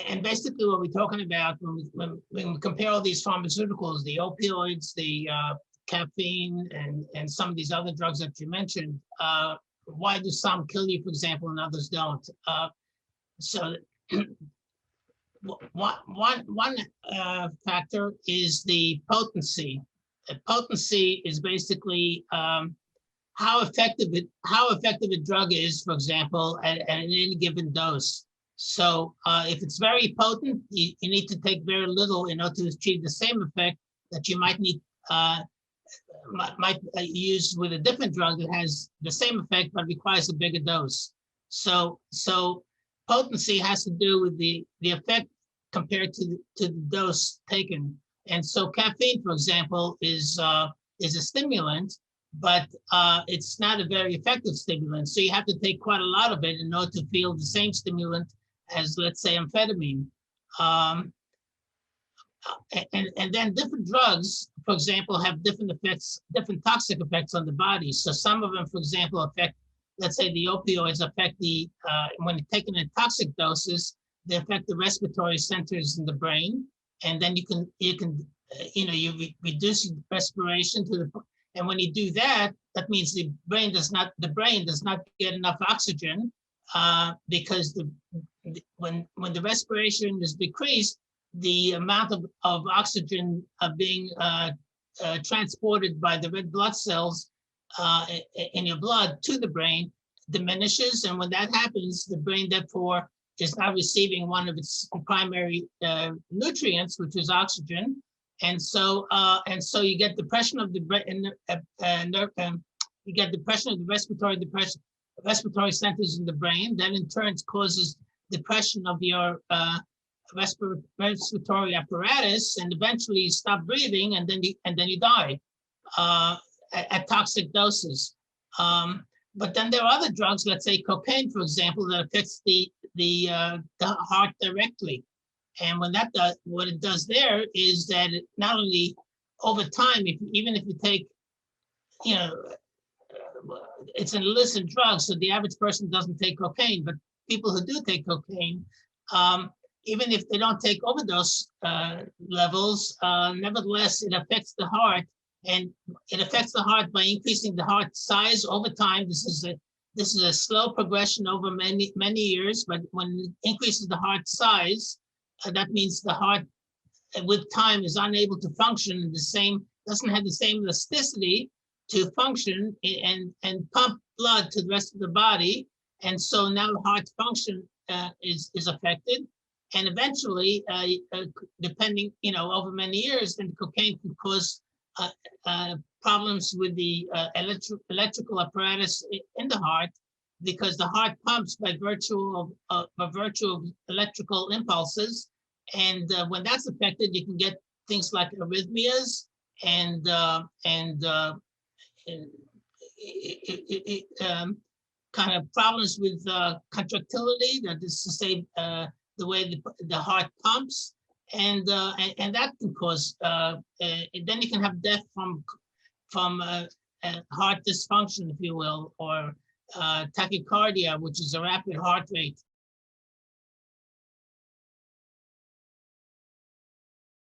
And basically what we're talking about when we compare all these pharmaceuticals, the opioids, the caffeine, and some of these other drugs that you mentioned, why do some kill you, for example, and others don't? So one factor is the potency. Potency is basically how effective a drug is, for example, at any given dose. So if it's very potent, you need to take very little in order to achieve the same effect that you might need might use with a different drug that has the same effect but requires a bigger dose. So potency has to do with the effect compared to the dose taken. And so caffeine, for example, is a stimulant, but it's not a very effective stimulant. So you have to take quite a lot of it in order to feel the same stimulant as, let's say, amphetamine. And then different drugs, for example, have different effects, different toxic effects on the body. So some of them, for example, affect, let's say the opioids affect the, when you're taken in toxic doses, they affect the respiratory centers in the brain. And then you reduce respiration to the, and when you do that, that means the brain does not get enough oxygen because when the respiration is decreased, the amount of oxygen being transported by the red blood cells in your blood to the brain diminishes. And when that happens, the brain therefore is not receiving one of its primary nutrients, which is oxygen. And so you get depression of the brain, you get depression of the respiratory centers in the brain. That in turn causes depression of your respiratory apparatus, and eventually you stop breathing, and then you die at toxic doses. But then there are other drugs, let's say cocaine, for example, that affects the heart directly. And when that does, what it does there is that it not only over time, even if you take, it's an illicit drug, so the average person doesn't take cocaine, but people who do take cocaine, even if they don't take overdose levels, nevertheless, it affects the heart, and it affects the heart by increasing the heart size over time. This is a slow progression over many years, but when it increases the heart size, that means the heart with time is unable to function doesn't have the same elasticity to function and pump blood to the rest of the body. And so now heart function is affected. And eventually, depending, over many years, then cocaine can cause problems with the electrical apparatus in the heart, because the heart pumps by virtue of electrical impulses. And when that's affected, you can get things like arrhythmias and kind of problems with contractility, that is to say, the way the heart pumps, and that can cause, and then you can have death from heart dysfunction, if you will, or tachycardia, which is a rapid heart rate.